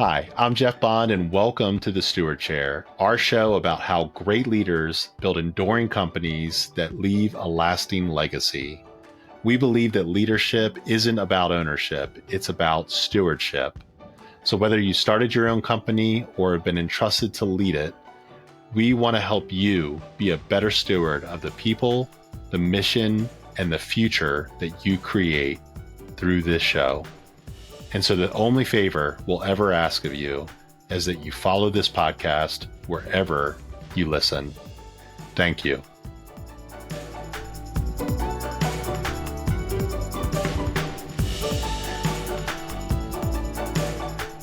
Hi, I'm Jeff Bond, and welcome to the Steward Chair, our show about how great leaders build enduring companies that leave a lasting legacy. We believe that leadership isn't about ownership, it's about stewardship. So whether you started your own company or have been entrusted to lead it, we want to help you be a better steward of the people, the mission, and the future that you create through this show. And so the only favor we'll ever ask of you is that you follow this podcast wherever you listen. Thank you.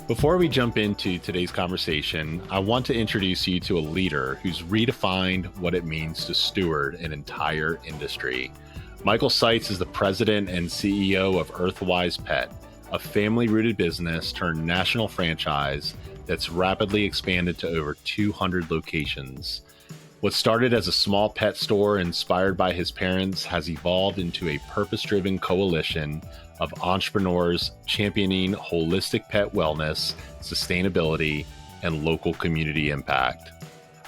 Before we jump into today's conversation, I want to introduce you to a leader who's redefined what it means to steward an entire industry. Michael Seitz is the president and CEO of Earthwise Pet, a family-rooted business turned national franchise that's rapidly expanded to over 200 locations. What started as a small pet store inspired by his parents has evolved into a purpose-driven coalition of entrepreneurs championing holistic pet wellness, sustainability, and local community impact.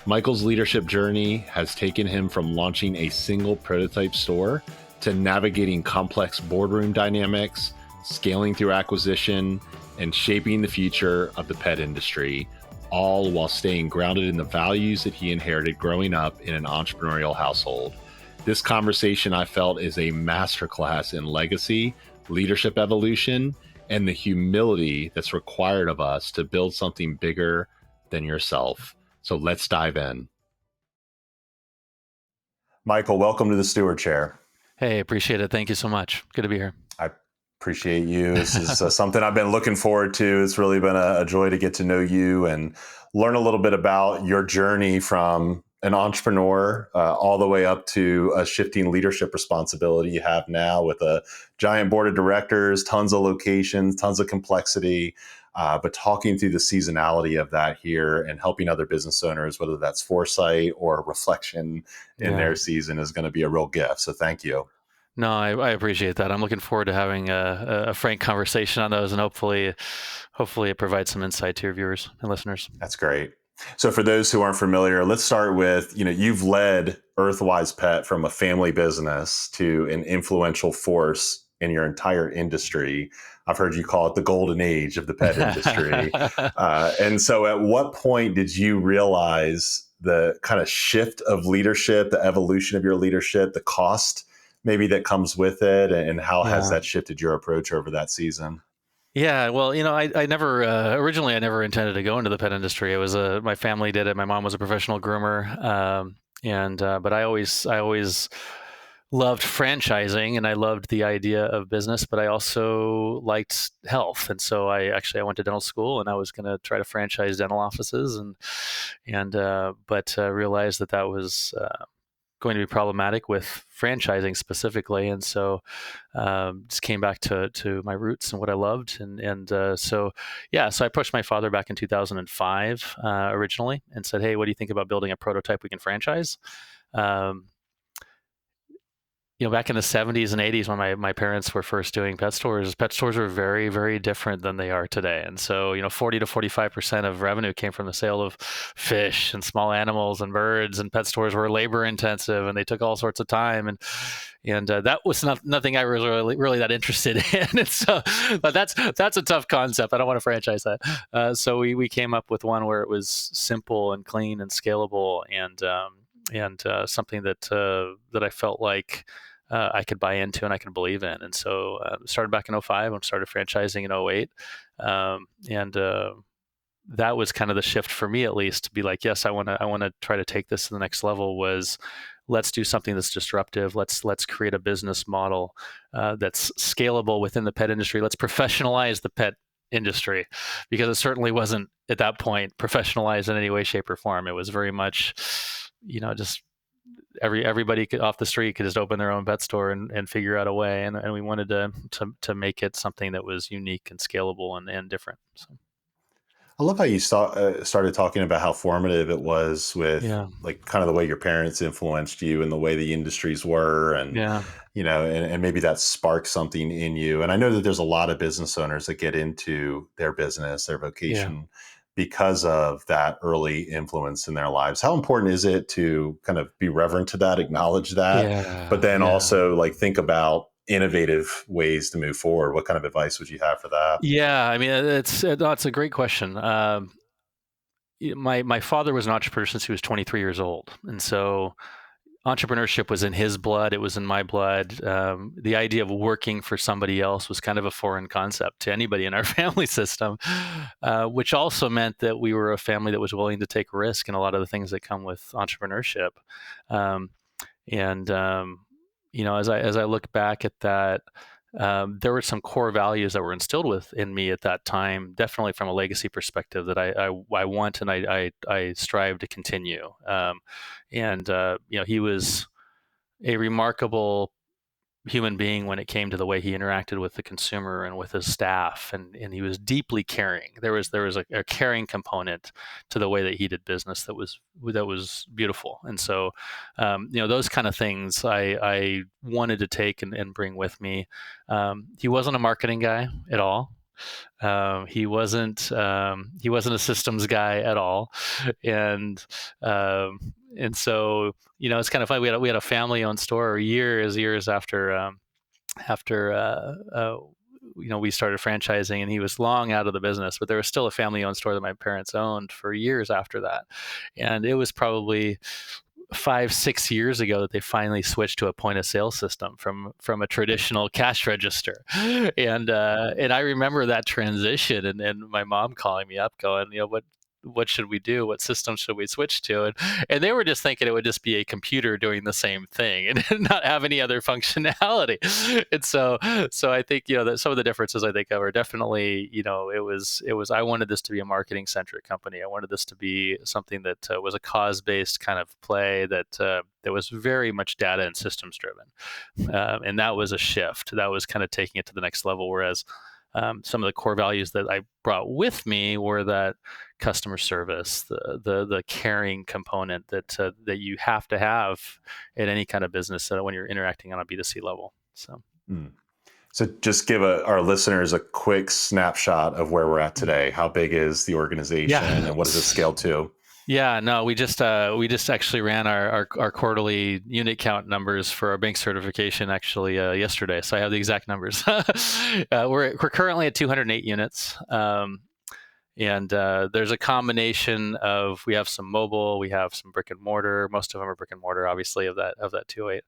Michael's leadership journey has taken him from launching a single prototype store to navigating complex boardroom dynamics, scaling through acquisition, and shaping the future of the pet industry, all while staying grounded in the values that he inherited growing up in an entrepreneurial household. This conversation, I felt, is a masterclass in legacy, leadership evolution, and the humility that's required of us to build something bigger than yourself. So let's dive in. Michael, welcome to the Steward Chair. Hey, appreciate it. Thank you so much. Good to be here. I appreciate you. This is something I've been looking forward to. It's really been a joy to get to know you and learn a little bit about your journey from an entrepreneur all the way up to a shifting leadership responsibility you have now with a giant board of directors, tons of locations, tons of complexity, but talking through the seasonality of that here and helping other business owners, whether that's foresight or reflection in their season, is going to be a real gift. So thank you. No, I appreciate that. I'm looking forward to having a frank conversation on those, and hopefully it provides some insight to your viewers and listeners. That's great. So for those who aren't familiar, let's start with, you've led Earthwise Pet from a family business to an influential force in your entire industry. I've heard you call it the golden age of the pet industry. And so at what point did you realize the kind of shift of leadership, the evolution of your leadership, the cost maybe that comes with it, and how has that shifted your approach over that season? Yeah, well, I never originally I never intended to go into the pet industry. It was my family did it. My mom was a professional groomer, but I always loved franchising, and I loved the idea of business, but I also liked health, and so I went to dental school, and I was going to try to franchise dental offices, but realized that was going to be problematic with franchising specifically, and so just came back to my roots and what I loved, so I approached my father back in 2005 originally and said, "Hey, what do you think about building a prototype we can franchise?" Back in the 70s and 80s when my parents were first doing pet stores were very, very different than they are today. And so, 40 to 45% of revenue came from the sale of fish and small animals and birds, and pet stores were labor intensive and they took all sorts of time. And that was nothing I was really that interested in. And so, but that's a tough concept. I don't want to franchise that. So we came up with one where it was simple and clean and scalable, and something that I felt like I could buy into and I could believe in. And so started back in 2005 and started franchising in 2008. That was kind of the shift for me, at least, to be like, yes, I want to try to take this to the next level. Was let's do something that's disruptive. Let's create a business model that's scalable within the pet industry. Let's professionalize the pet industry, because it certainly wasn't at that point professionalized in any way, shape, or form. It was very much, just everybody off the street could just open their own pet store and figure out a way. And we wanted to make it something that was unique and scalable and different. So. I love how you started talking about how formative it was with like kind of the way your parents influenced you and the way the industries were. And and maybe that sparks something in you. And I know that there's a lot of business owners that get into their business, their Yeah. vocation, because of that early influence in their lives. How important is it to kind of be reverent to that, acknowledge that, but Yeah. then Yeah. also like think about innovative ways to move forward? What kind of advice would you have for that? Yeah. I mean, it's a great question. My father was an entrepreneur since he was 23 years old, and so entrepreneurship was in his blood. It was in my blood. The idea of working for somebody else was kind of a foreign concept to anybody in our family system, which also meant that we were a family that was willing to take risk in a lot of the things that come with entrepreneurship. Um, and as I look back at that, there were some core values that were instilled within me at that time, definitely from a legacy perspective, that I want and I strive to continue. He was a remarkable human being when it came to the way he interacted with the consumer and with his staff, and he was deeply caring. There was a caring component to the way that he did business that was beautiful. And so those kind of things I wanted to take and bring with me. He wasn't a marketing guy at all. He wasn't a systems guy at all, and so it's kind of funny. We had a family owned store years after we started franchising, and he was long out of the business, but there was still a family owned store that my parents owned for years after that. And it was probably 5-6 years ago that they finally switched to a point of sale system from a traditional cash register. And I remember that transition, and my mom calling me up going, what should we do? What system should we switch to? And they were just thinking it would just be a computer doing the same thing and not have any other functionality. And so I think that some of the differences I think of are definitely, it was I wanted this to be a marketing centric company. I wanted this to be something that was a cause based kind of play that was very much data and systems driven, and that was a shift. That was kind of taking it to the next level. Whereas some of the core values that I brought with me were that customer service, the caring component that you have to have in any kind of business when you're interacting on a B2C level. So. Hmm. So just give our listeners a quick snapshot of where we're at today. How big is the organization Yeah. and what does it scale to? Yeah, no, we just actually ran our quarterly unit count numbers for our bank certification actually yesterday. So I have the exact numbers. We're currently at 208 units. And there's a combination of, we have some mobile, we have some brick and mortar. Most of them are brick and mortar, obviously, of that 208.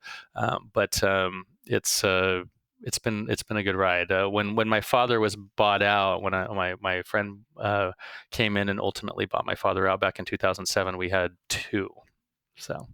But it's been a good ride. When my father was bought out, when my friend came in and ultimately bought my father out back in 2007, we had two, so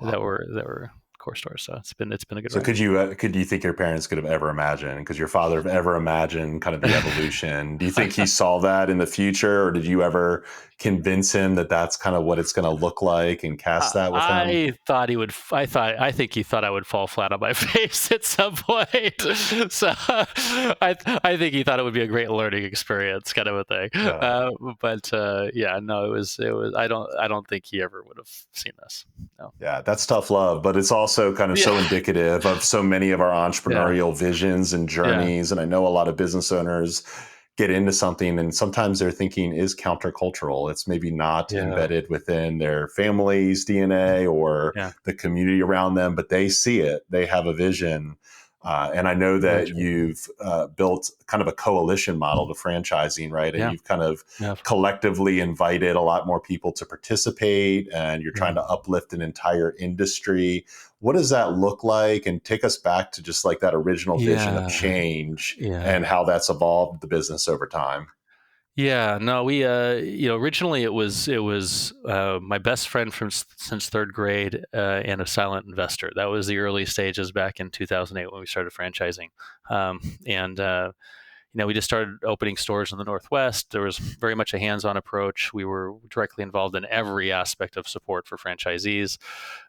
that Wow. were core stores. So it's been a good So ride. could you think your parents could have ever imagined, could your father have ever imagined kind of the evolution? Do you think he saw that in the future, or did you ever convince him that that's kind of what it's going to look like and cast that with him? I thought he would. I think he thought I would fall flat on my face at some point. So I think he thought it would be a great learning experience, kind of a thing. Yeah. But yeah, no, it was. I don't think he ever would have seen this. No. Yeah, that's tough love, but it's also kind of so Yeah. indicative of so many of our Yeah. entrepreneurial visions and Yeah. journeys. And I know a lot of business owners get into something and sometimes their thinking is countercultural. It's maybe not Yeah. embedded within their family's DNA or Yeah. the community around them, but they see it, they have a vision. And I know Very that true. you've built kind of a coalition model to franchising, right? And Yeah. you've kind of Yeah. collectively invited a lot more people to participate, and you're trying Yeah. to uplift an entire industry. What does that look like? And take us back to just like that original vision of Yeah. change Yeah. and how that's evolved the business over time. Yeah, no, we originally it was my best friend since third grade and a silent investor. That was the early stages back in 2008 when we started franchising, and we just started opening stores in the Northwest. There was very much a hands-on approach. We were directly involved in every aspect of support for franchisees.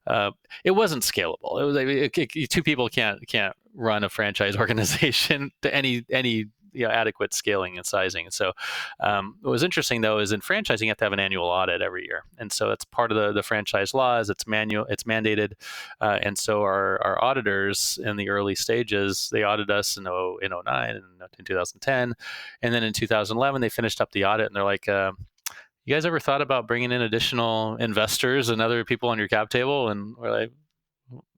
Uh, it wasn't scalable. It was two people can't run a franchise organization to any adequate scaling and sizing. And so what was interesting though is in franchising you have to have an annual audit every year, and so that's part of the franchise laws. It's mandated, and so our auditors in the early stages, they audited us in 09 and in 2010, and then in 2011 they finished up the audit, and they're like, you guys ever thought about bringing in additional investors and other people on your cap table? And we're like,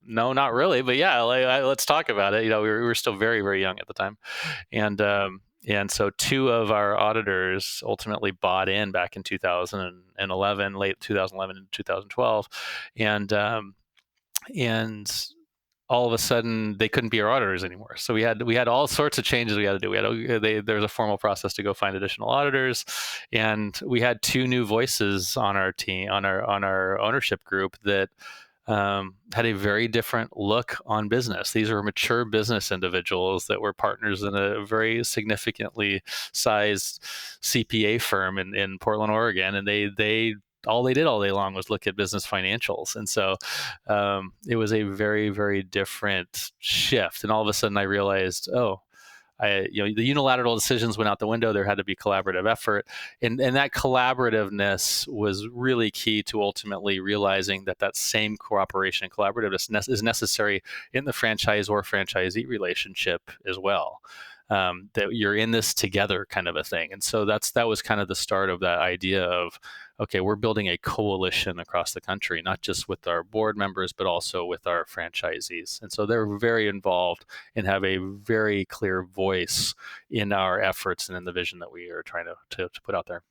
no, not really, but yeah, let's talk about it. We were still very, very young at the time, and so two of our auditors ultimately bought in back in 2011, late 2011 and 2012, and all of a sudden they couldn't be our auditors anymore. So we had all sorts of changes we had to do. There was a formal process to go find additional auditors, and we had two new voices on our team, on our ownership group that had a very different look on business. These were mature business individuals that were partners in a very significantly sized CPA firm in Portland, Oregon, and they all they did all day long was look at business financials. And so it was a very, very different shift. And all of a sudden I realized, the unilateral decisions went out the window. There had to be collaborative effort. And that collaborativeness was really key to ultimately realizing that same cooperation and collaborativeness is necessary in the franchise or franchisee relationship as well. That you're in this together kind of a thing. And so that was kind of the start of that idea of, okay, we're building a coalition across the country, not just with our board members, but also with our franchisees. And so they're very involved and have a very clear voice in our efforts and in the vision that we are trying to put out there.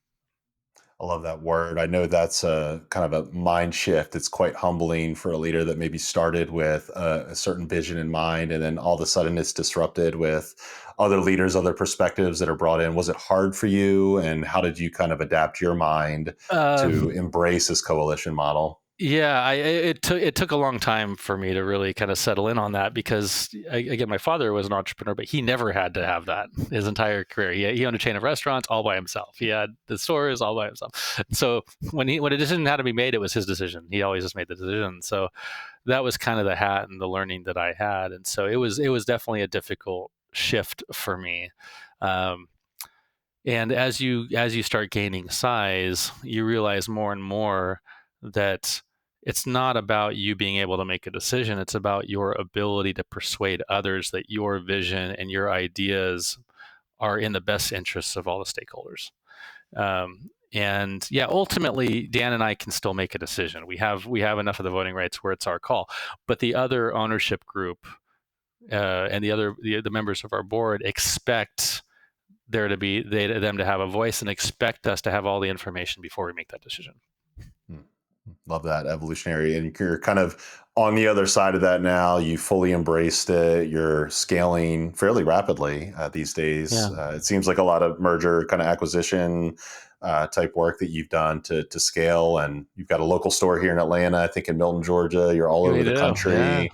I love that word. I know that's a kind of a mind shift. It's quite humbling for a leader that maybe started with a certain vision in mind, and then all of a sudden it's disrupted with other leaders, other perspectives that are brought in. Was it hard for you, and how did you kind of adapt your mind to Um, embrace this coalition model? Yeah, it took a long time for me to really kind of settle in on that because again, my father was an entrepreneur, but he never had to have that his entire career. He owned a chain of restaurants all by himself. He had the stores all by himself. So when a decision had to be made, it was his decision. He always just made the decision. So that was kind of the hat and the learning that I had, and so it was definitely a difficult shift for me. Um, and as you start gaining size, you realize more and more that it's not about you being able to make a decision. It's about your ability to persuade others that your vision and your ideas are in the best interests of all the stakeholders. And yeah, ultimately, Dan and I can still make a decision. We have enough of the voting rights where it's our call, but the other ownership group and the members of our board expect them to have a voice and expect us to have all the information before we make that decision. Hmm. Love that evolutionary. And you're kind of on the other side of that now. You fully embraced it. You're scaling fairly rapidly these days. Yeah, It seems like a lot of merger kind of acquisition type work that you've done to scale. And you've got a local store here in Atlanta, I think in Milton, Georgia. You're all over we the do. Yeah, country.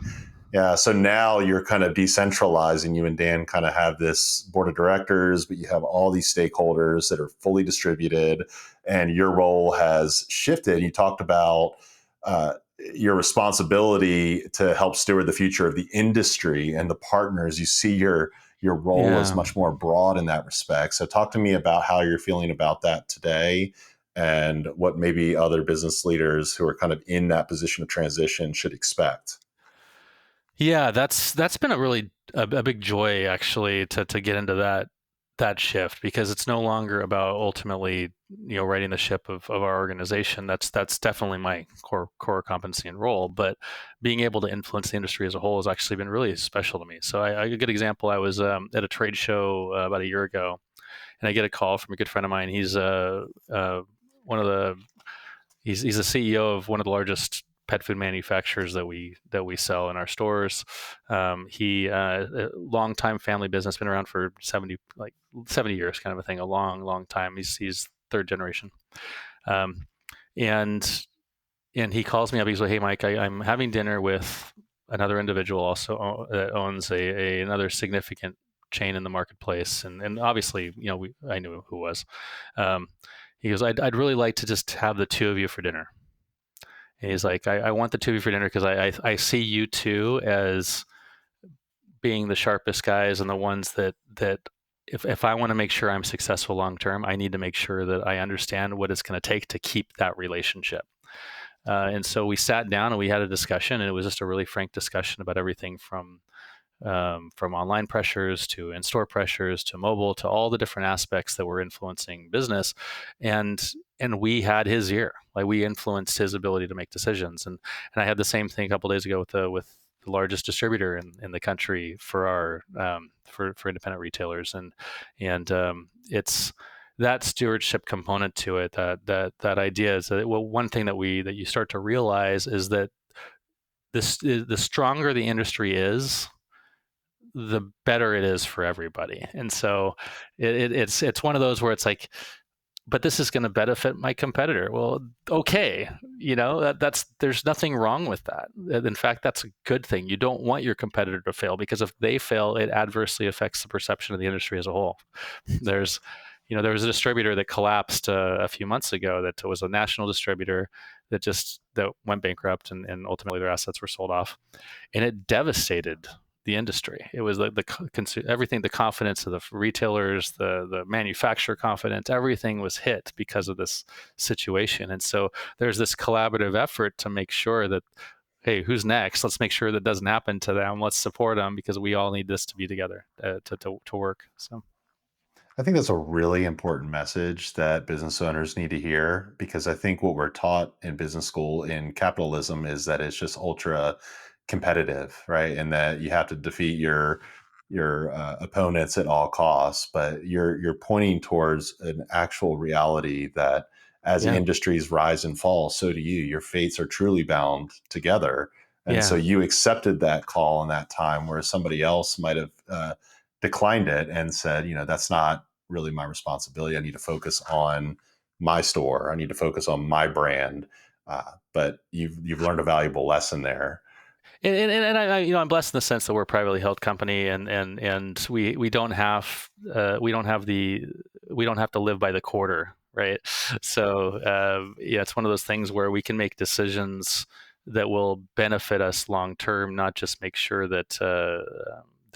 Yeah. So now you're kind of decentralizing. You and Dan kind of have this board of directors, but you have all these stakeholders that are fully distributed, and your role has shifted. You talked about your responsibility to help steward the future of the industry and the partners. You see your role as yeah. much more broad in that respect. So talk to me about how you're feeling about that today, and what maybe other business leaders who are kind of in that position of transition should expect. Yeah, that's been a big joy actually to get into that shift because it's no longer about ultimately righting the ship of our organization. That's definitely my core competency and role, but being able to influence the industry as a whole has actually been really special to me. So a good example, I was at a trade show about a year ago, and I get a call from a good friend of mine. He's one of the he's the CEO of one of the largest pet food manufacturers that we sell in our stores. He a longtime family business, been around for 70 years, kind of a thing, a long time. He's third generation, um, and and he calls me up. He's like, "Hey, Mike, I'm having dinner with another individual also that owns another significant chain in the marketplace, and obviously, I knew who it was." Um, he goes, "I'd really like to just have the two of you for dinner." And he's like, I want the two of you for dinner because I see you two as being the sharpest guys and the ones that if I want to make sure I'm successful long term, I need to make sure that I understand what it's going to take to keep that relationship. And so we sat down and we had a discussion, and it was just a really frank discussion about everything from online pressures to in-store pressures to mobile to all the different aspects that were influencing business, and we had his ear. Like, we influenced his ability to make decisions, and I had the same thing a couple of days ago with the largest distributor in the country for our for independent retailers, and it's that stewardship component to it, that idea is that, well, one thing that you start to realize is that the stronger the industry is, the better it is for everybody. And so it's one of those where it's like, but this is going to benefit my competitor. Well, okay, that's there's nothing wrong with that. In fact, that's a good thing. You don't want your competitor to fail, because if they fail, it adversely affects the perception of the industry as a whole. There's there was a distributor that collapsed a few months ago that was a national distributor that went bankrupt, and ultimately their assets were sold off, and it devastated the industry. It was everything, the confidence of the retailers, the manufacturer confidence, everything was hit because of this situation. And so there's this collaborative effort to make sure that, hey, who's next? Let's make sure that doesn't happen to them. Let's support them, because we all need this to be together to work. So. I think that's a really important message that business owners need to hear, because I think what we're taught in business school in capitalism is that it's just ultra competitive, right? And that you have to defeat your opponents at all costs. But you're pointing towards an actual reality that as Yeah. industries rise and fall, so do you. Your fates are truly bound together. And so Yeah. you accepted that call in that time, where somebody else might have declined it and said, that's not really my responsibility. I need to focus on my store. I need to focus on my brand. But you've learned a valuable lesson there. And I'm blessed in the sense that we're a privately held company, and we don't have we don't have to live by the quarter, right? So yeah, it's one of those things where we can make decisions that will benefit us long term, not just make sure that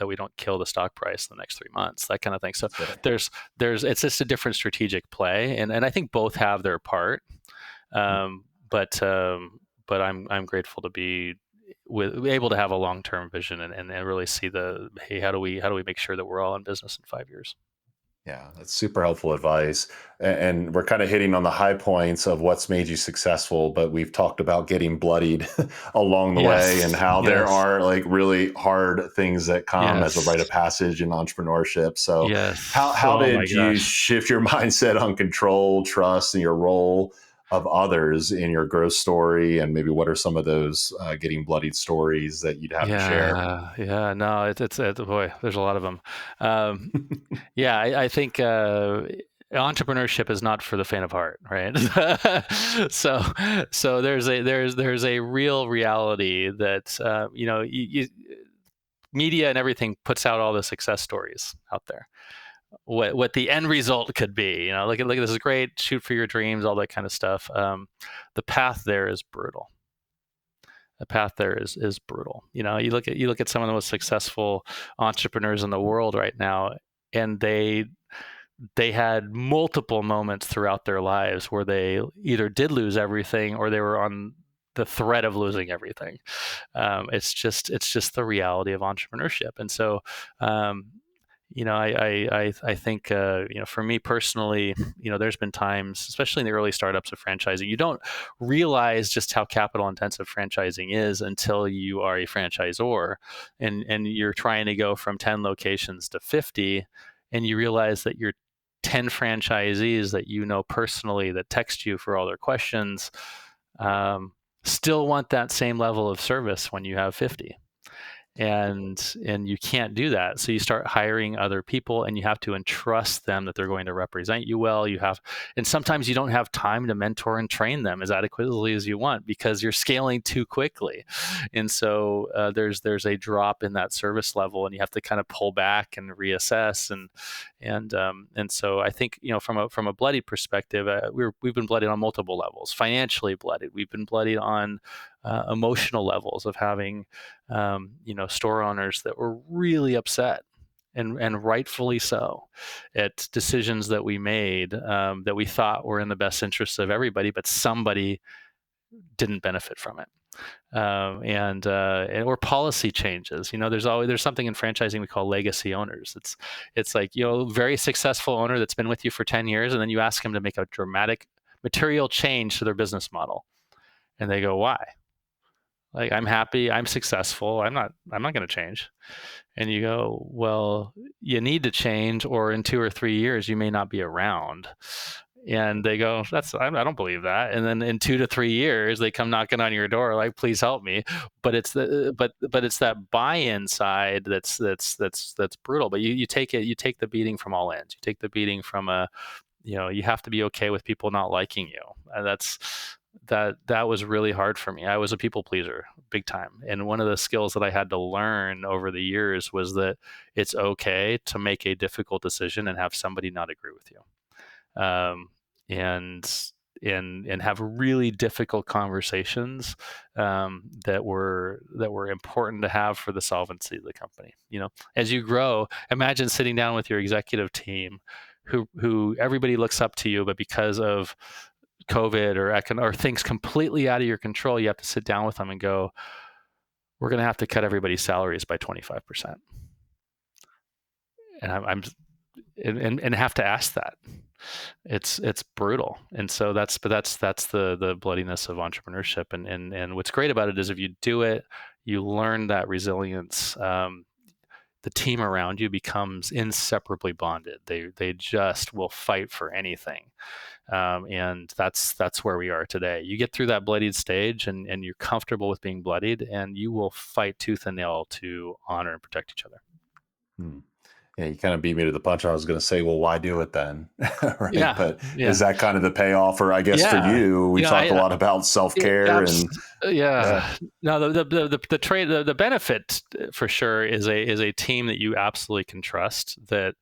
we don't kill the stock price in the next 3 months, that kind of thing. So Right. it's just a different strategic play, and I think both have their part. Um, but I'm grateful to be able to have a long-term vision, and really see hey, how do we make sure that we're all in business in 5 years? Yeah, that's super helpful advice. And we're kind of hitting on the high points of what's made you successful, but we've talked about getting bloodied along the way, and Yes, how there yes, are like really hard things that come as a yes, rite of passage in entrepreneurship. So how yes. how Oh my did you gosh. shift your mindset on control, trust, and your role of others in your growth story? And maybe what are some of those getting bloodied stories that you'd have to share? Yeah, yeah. No, it's boy, there's a lot of them. Um, Yeah, I think entrepreneurship is not for the faint of heart, right? so there's a real reality that media and everything puts out all the success stories out there. What the end result could be, look at this is great, shoot for your dreams, all that kind of stuff. The path there is brutal. The path there is brutal. You look at some of the most successful entrepreneurs in the world right now, and they had multiple moments throughout their lives where they either did lose everything or they were on the threat of losing everything. It's just the reality of entrepreneurship. And so, I think, for me personally, there's been times, especially in the early startups of franchising, you don't realize just how capital intensive franchising is until you are a franchisor, and you're trying to go from 10 locations to 50, and you realize that your 10 franchisees that you know personally that text you for all their questions um, still want that same level of service when you have 50, and you can't do that, so you start hiring other people, and you have to entrust them that they're going to represent you well. And sometimes you don't have time to mentor and train them as adequately as you want, because you're scaling too quickly. And so there's a drop in that service level, and you have to kind of pull back and reassess. And so I think, from a bloodied perspective, we've been bloodied on multiple levels. Financially bloodied, we've been bloodied on emotional levels of having store owners that were really upset and rightfully so, at decisions that we made that we thought were in the best interest of everybody, but somebody didn't benefit from it. And or policy changes. There's something in franchising we call legacy owners. It's like, very successful owner that's been with you for 10 years, and then you ask them to make a dramatic material change to their business model, and they go, why? Like, I'm happy, I'm successful, I'm not going to change. And you go, well, you need to change, or in 2 or 3 years you may not be around. And they go, I don't believe that. And then in 2 to 3 years, they come knocking on your door, like, please help me. But it's it's that buy-in side that's brutal. But you take the beating from all ends. You take the beating from you have to be okay with people not liking you. And that was really hard for me. I was a people pleaser big time. And one of the skills that I had to learn over the years was that it's okay to make a difficult decision and have somebody not agree with you. And have really difficult conversations that were important to have for the solvency of the company. As you grow, imagine sitting down with your executive team, who everybody looks up to you, but because of COVID or things completely out of your control, you have to sit down with them and go, we're going to have to cut everybody's salaries by 25%. And and have to ask that. It's brutal. And so that's the bloodiness of entrepreneurship. And what's great about it is if you do it, you learn that resilience. The team around you becomes inseparably bonded. They just will fight for anything. And that's where we are today. You get through that bloodied stage and you're comfortable with being bloodied, and you will fight tooth and nail to honor and protect each other. Yeah, you kind of beat me to the punch. I was going to say, well, why do it then? Right. Yeah, But yeah. Is that kind of the payoff? Or I guess for you, we talk a lot about self-care yeah. No, the benefit for sure is a team that you absolutely can trust, that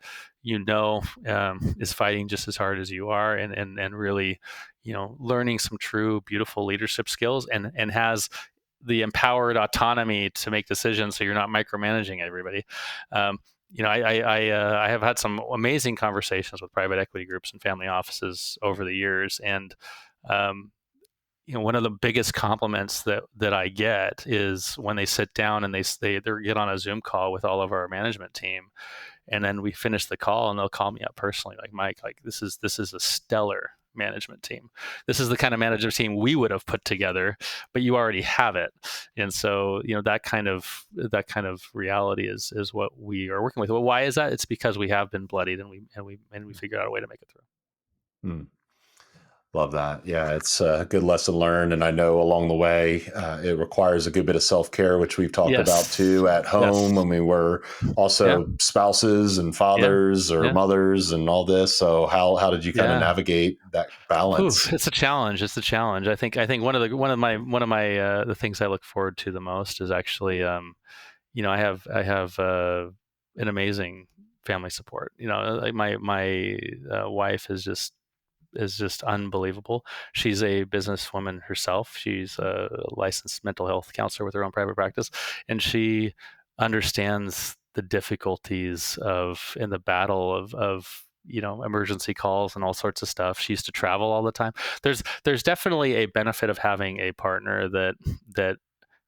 is fighting just as hard as you are, and really, learning some true, beautiful leadership skills, and has the empowered autonomy to make decisions, so you're not micromanaging everybody. I have had some amazing conversations with private equity groups and family offices over the years, and one of the biggest compliments that I get is when they sit down and they get on a Zoom call with all of our management team, and then we finish the call and they'll call me up personally, like, Mike, like, this is a stellar management team. This is the kind of management team we would have put together, but you already have it. And so, that kind of reality is what we are working with. Well, why is that? It's because we have been bloodied, and we figured out a way to make it through. Love that. Yeah, it's a good lesson learned. And I know along the way, it requires a good bit of self-care, which we've talked about too at home. Yes. I mean, we're also spouses and fathers or mothers and all this. So how did you kind of navigate that balance? It's a challenge. I think one of my the things I look forward to the most is actually, I have an amazing family support. Like my wife is just unbelievable. She's a businesswoman herself. She's a licensed mental health counselor with her own private practice, and she understands the difficulties in the battle of emergency calls and all sorts of stuff. She used to travel all the time. There's definitely a benefit of having a partner that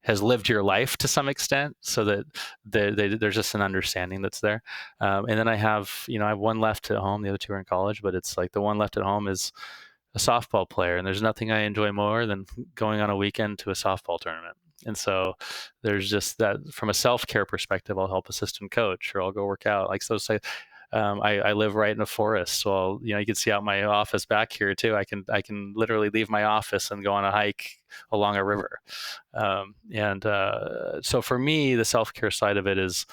has lived your life to some extent, so that there's just an understanding that's there. And then I have one left at home. The other two are in college, but it's like the one left at home is a softball player, and there's nothing I enjoy more than going on a weekend to a softball tournament. And so there's just that, from a self-care perspective, I'll help assistant coach, or I'll go work out. Like, so say, I live right in a forest, so you can see out my office back here too. I can literally leave my office and go on a hike along a river. So for me, the self-care side of it is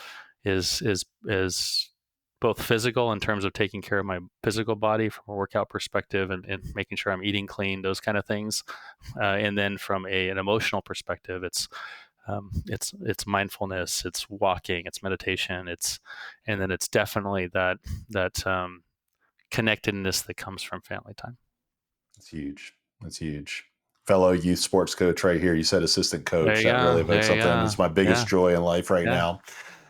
both physical, in terms of taking care of my physical body from a workout perspective, and making sure I'm eating clean, those kind of things. And then from an emotional perspective, it's mindfulness, it's walking, it's meditation, and then it's definitely that connectedness that comes from family time. That's huge. Fellow youth sports coach right here. You said assistant coach. That really evokes something. It's my biggest joy in life right now.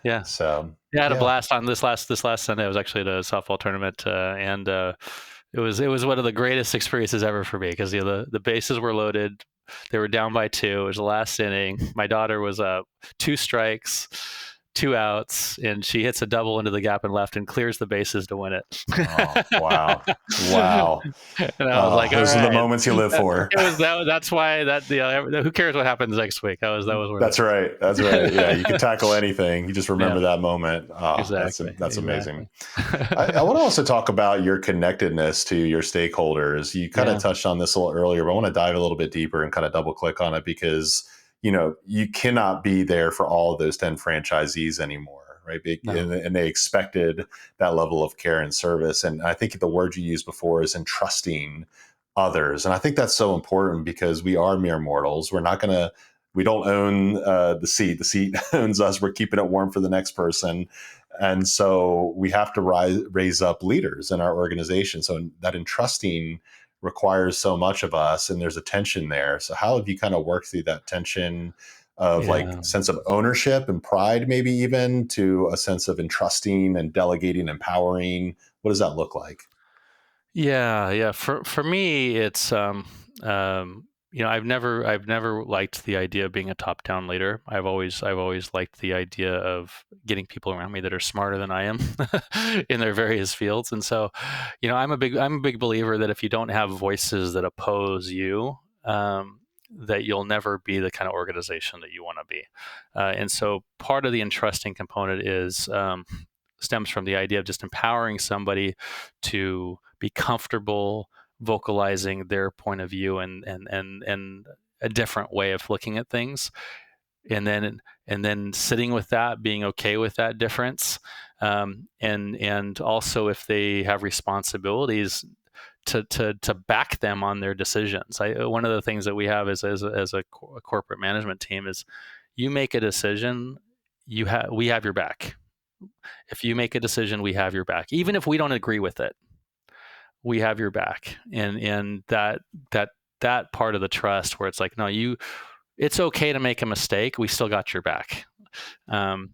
Yeah. So Yeah, I had a yeah, blast on this last Sunday. I was actually at a softball tournament, and it was one of the greatest experiences ever for me because the bases were loaded. They were down by two. It was the last inning. My daughter was up, 2 strikes, 2 outs, and she hits a double into the gap and left and clears the bases to win it. oh wow, wow. And I was like, all Those are the right. moments you live for. That's why who cares what happens next week? That was worth That's it. right. That's right. Yeah, you can tackle anything. You just Yeah, remember that moment. Oh, exactly. that's amazing. Exactly. I want to also talk about your connectedness to your stakeholders. You kind of Yeah. touched on this a little earlier, but I want to dive a little bit deeper and kind of double click on it because you cannot be there for all of those 10 franchisees anymore, right? No. And they expected that level of care and service. And I think the word you used before is entrusting others, and I think that's so important because we are mere mortals. We don't own the seat. The seat owns us. We're keeping it warm for the next person. And so we have to raise up leaders in our organization. So that entrusting requires so much of us, and there's a tension there. So how have you kind of worked through that tension of like Yeah. sense of ownership and pride, maybe even to a sense of entrusting and delegating, empowering? What does that look like? Yeah, yeah. For me, it's I've never liked the idea of being a top-down leader. I've always liked the idea of getting people around me that are smarter than I am in their various fields. And so, I'm a big believer that if you don't have voices that oppose you, that you'll never be the kind of organization that you want to be. And so, part of the entrusting component stems from the idea of just empowering somebody to be comfortable vocalizing their point of view and a different way of looking at things, and then sitting with that, being okay with that difference, and also if they have responsibilities to back them on their decisions. One of the things that we have as a corporate management team is, you make a decision, we have your back. If you make a decision, we have your back, even if we don't agree with it. We have your back, and that part of the trust, where it's like, no, it's okay to make a mistake, we still got your back. um,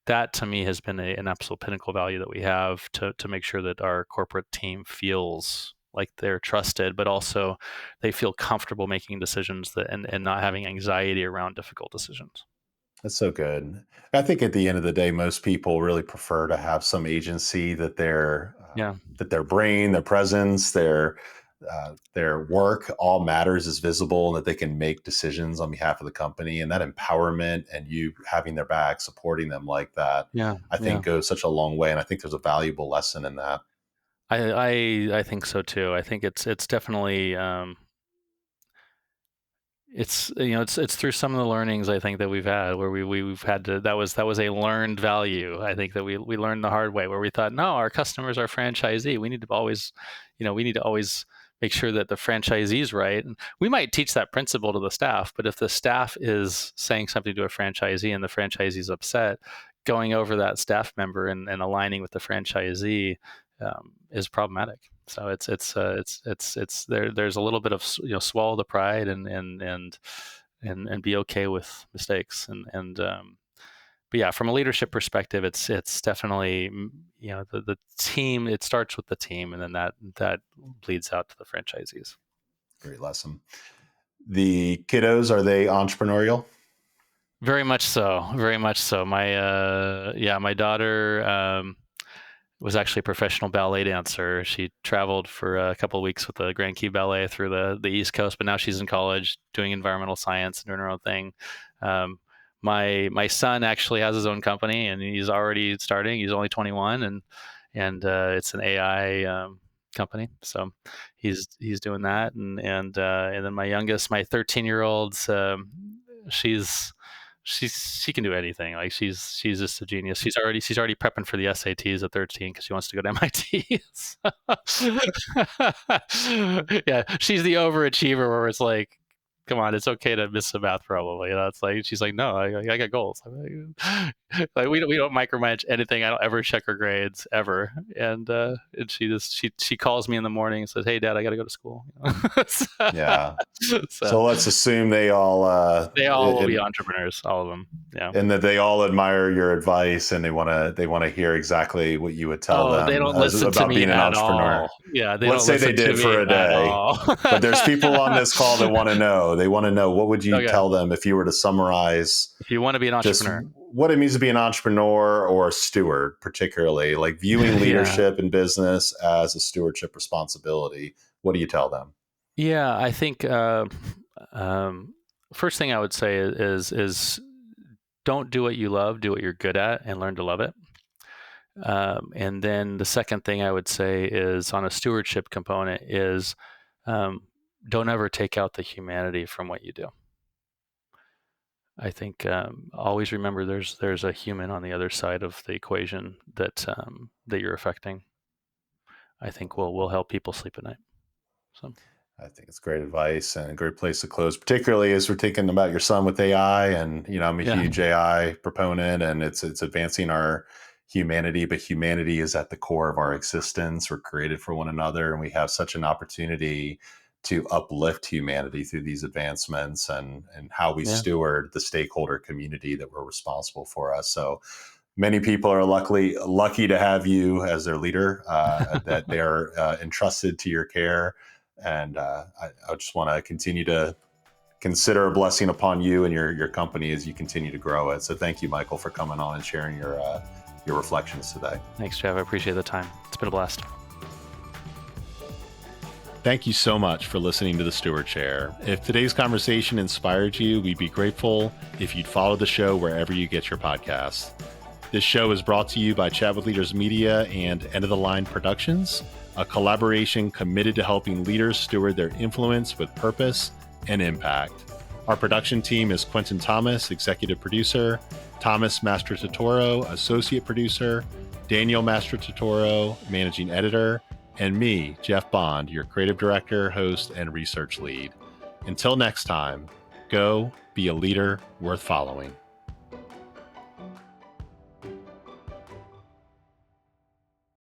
that to me has been an absolute pinnacle value that we have, to make sure that our corporate team feels like they're trusted, but also they feel comfortable making decisions, and not having anxiety around difficult decisions. That's so good. I think at the end of the day, most people really prefer to have some agency Yeah. that their brain, their presence, their work all matters, is visible, and that they can make decisions on behalf of the company. And that empowerment and you having their back, supporting them like that, Yeah. I Yeah. think goes such a long way. And I think there's a valuable lesson in that. I think so too. I think it's definitely, it's through some of the learnings, I think, that we've had, where we've had to, that was a learned value. I think that we learned the hard way, where we thought, no, our customers are franchisee. We need to always make sure that the franchisee's right. And we might teach that principle to the staff, but if the staff is saying something to a franchisee and the franchisee's upset, going over that staff member and aligning with the franchisee, is problematic. So there's a little bit of, swallow the pride, and be okay with mistakes, and but yeah, from a leadership perspective, it's definitely, the team. It starts with the team, and then that bleeds out to the franchisees. Great lesson. The kiddos, are they entrepreneurial? Very much so. Very much so. My daughter, was actually a professional ballet dancer. She traveled for a couple of weeks with the Grand Key Ballet through the East Coast, but now she's in college doing environmental science and doing her own thing. Um, my son actually has his own company, and he's already starting. He's only 21, and it's an AI company. So he's doing that, and then my youngest, my 13-year-old, she can do anything. Like, she's just a genius. She's already prepping for the SATs at 13 because she wants to go to MIT. Yeah, she's the overachiever, where it's like, come on, it's okay to miss a math problem. It's like, she's like, no, I got goals. I'm like, we don't micromanage anything. I don't ever check her grades ever. And she calls me in the morning and says, hey, Dad, I got to go to school. Yeah. So let's assume they all will be entrepreneurs, all of them. Yeah. And that they all admire your advice, and they want to hear exactly what you would tell them. They don't listen to me being an at entrepreneur. All. Yeah, let's say they did for a day. But there's people on this call that want to know. They want to know, what would you tell them if you were to summarize? If you want to be an entrepreneur, what it means to be an entrepreneur or a steward, particularly like viewing leadership in business as a stewardship responsibility. What do you tell them? Yeah, I think first thing I would say is don't do what you love, do what you're good at, and learn to love it. And then the second thing I would say is, on a stewardship component, is don't ever take out the humanity from what you do. I think always remember there's a human on the other side of the equation that you're affecting. I think will help people sleep at night. So I think it's great advice and a great place to close, particularly as we're thinking about your son with AI. And, I'm a huge AI proponent, and it's advancing our humanity, but humanity is at the core of our existence. We're created for one another, and we have such an opportunity to uplift humanity through these advancements and how we steward the stakeholder community that we're responsible for us. So many people are lucky to have you as their leader, that they're entrusted to your care. And I just want to continue to consider a blessing upon you and your company as you continue to grow it. So thank you, Michael, for coming on and sharing your reflections today. Thanks, Jeff. I appreciate the time. It's been a blast. Thank you so much for listening to The Steward Chair. If today's conversation inspired you, we'd be grateful if you'd follow the show wherever you get your podcasts. This show is brought to you by Chat with Leaders Media and End of the Line Productions, a collaboration committed to helping leaders steward their influence with purpose and impact. Our production team is Quentin Thomas, executive producer, Thomas Mastrototoro, associate producer, Daniel Mastrototoro, managing editor, and me, Jeff Bond, your creative director, host, and research lead. Until next time, go be a leader worth following.